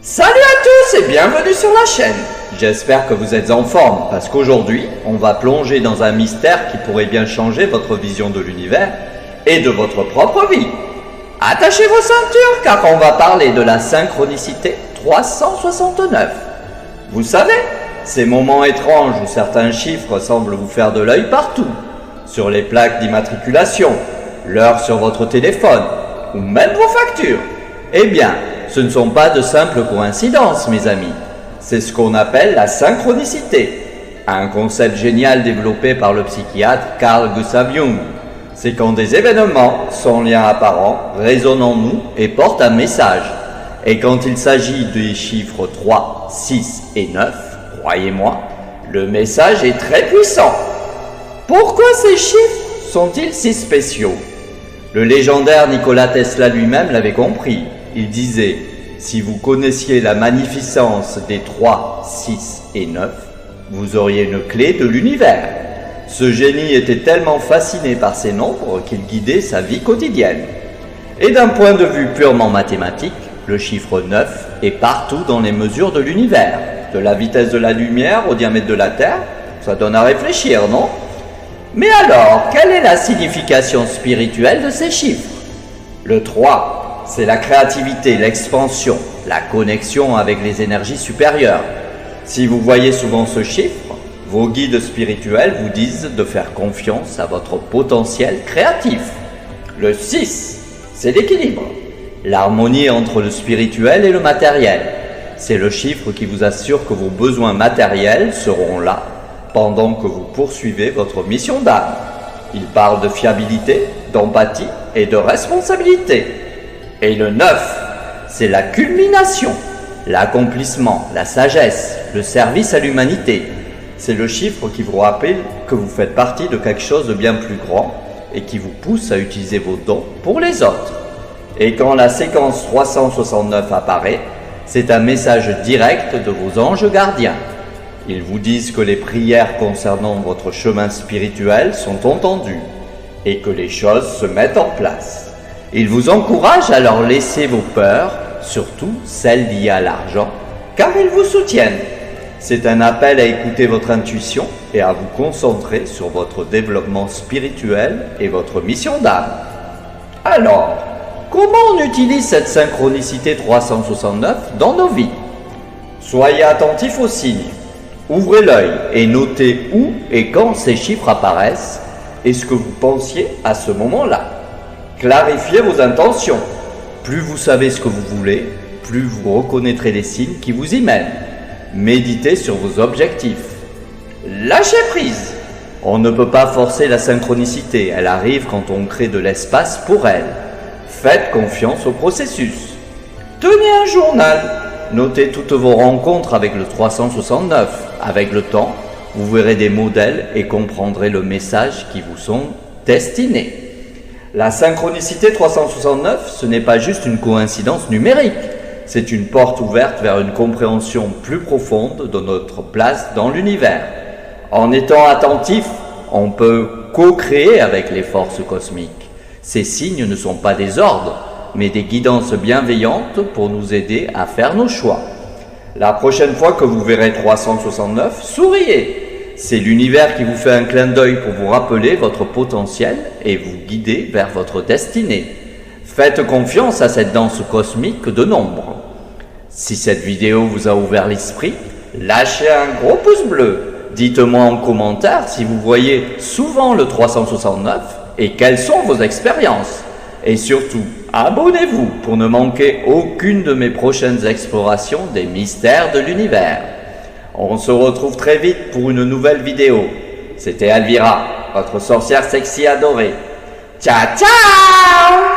Salut à tous et bienvenue sur la chaîne. J'espère que vous êtes en forme parce qu'aujourd'hui, on va plonger dans un mystère qui pourrait bien changer votre vision de l'univers et de votre propre vie. Attachez vos ceintures car on va parler de la synchronicité 369. Vous savez, ces moments étranges où certains chiffres semblent vous faire de l'œil partout, sur les plaques d'immatriculation, l'heure sur votre téléphone ou même vos factures. Eh bien, ce ne sont pas de simples coïncidences, mes amis. C'est ce qu'on appelle la synchronicité, un concept génial développé par le psychiatre Carl Gustav Jung. C'est quand des événements, sans lien apparent, résonnent en nous et portent un message. Et quand il s'agit des chiffres 3, 6 et 9, croyez-moi, le message est très puissant. Pourquoi ces chiffres sont-ils si spéciaux? Le légendaire Nikola Tesla lui-même l'avait compris. Il disait, si vous connaissiez la magnificence des 3, 6 et 9, vous auriez une clé de l'univers. Ce génie était tellement fasciné par ces nombres qu'il guidait sa vie quotidienne. Et d'un point de vue purement mathématique, le chiffre 9 est partout dans les mesures de l'univers. De la vitesse de la lumière au diamètre de la Terre, ça donne à réfléchir, non? Mais alors, quelle est la signification spirituelle de ces chiffres? Le 3, c'est la créativité, l'expansion, la connexion avec les énergies supérieures. Si vous voyez souvent ce chiffre, vos guides spirituels vous disent de faire confiance à votre potentiel créatif. Le 6, c'est l'équilibre, l'harmonie entre le spirituel et le matériel. C'est le chiffre qui vous assure que vos besoins matériels seront là pendant que vous poursuivez votre mission d'âme. Il parle de fiabilité, d'empathie et de responsabilité. Et le 9, c'est la culmination, l'accomplissement, la sagesse, le service à l'humanité. C'est le chiffre qui vous rappelle que vous faites partie de quelque chose de bien plus grand et qui vous pousse à utiliser vos dons pour les autres. Et quand la séquence 369 apparaît, c'est un message direct de vos anges gardiens. Ils vous disent que les prières concernant votre chemin spirituel sont entendues et que les choses se mettent en place. Ils vous encouragent à leur laisser vos peurs, surtout celles liées à l'argent, car ils vous soutiennent. C'est un appel à écouter votre intuition et à vous concentrer sur votre développement spirituel et votre mission d'âme. Alors, comment on utilise cette synchronicité 369 dans nos vies? Soyez attentifs aux signes. Ouvrez l'œil et notez où et quand ces chiffres apparaissent et ce que vous pensiez à ce moment-là. Clarifiez vos intentions. Plus vous savez ce que vous voulez, plus vous reconnaîtrez les signes qui vous y mènent. Méditez sur vos objectifs. Lâchez prise. On ne peut pas forcer la synchronicité, elle arrive quand on crée de l'espace pour elle. Faites confiance au processus. Tenez un journal. Notez toutes vos rencontres avec le 369. Avec le temps, vous verrez des modèles et comprendrez le message qui vous sont destinés. La synchronicité 369, ce n'est pas juste une coïncidence numérique, c'est une porte ouverte vers une compréhension plus profonde de notre place dans l'univers. En étant attentif, on peut co-créer avec les forces cosmiques. Ces signes ne sont pas des ordres, mais des guidances bienveillantes pour nous aider à faire nos choix. La prochaine fois que vous verrez 369, souriez. C'est l'univers qui vous fait un clin d'œil pour vous rappeler votre potentiel et vous guider vers votre destinée. Faites confiance à cette danse cosmique de nombres. Si cette vidéo vous a ouvert l'esprit, lâchez un gros pouce bleu. Dites-moi en commentaire si vous voyez souvent le 369 et quelles sont vos expériences. Et surtout, abonnez-vous pour ne manquer aucune de mes prochaines explorations des mystères de l'univers. On se retrouve très vite pour une nouvelle vidéo. C'était Alvira, votre sorcière sexy adorée. Ciao, ciao!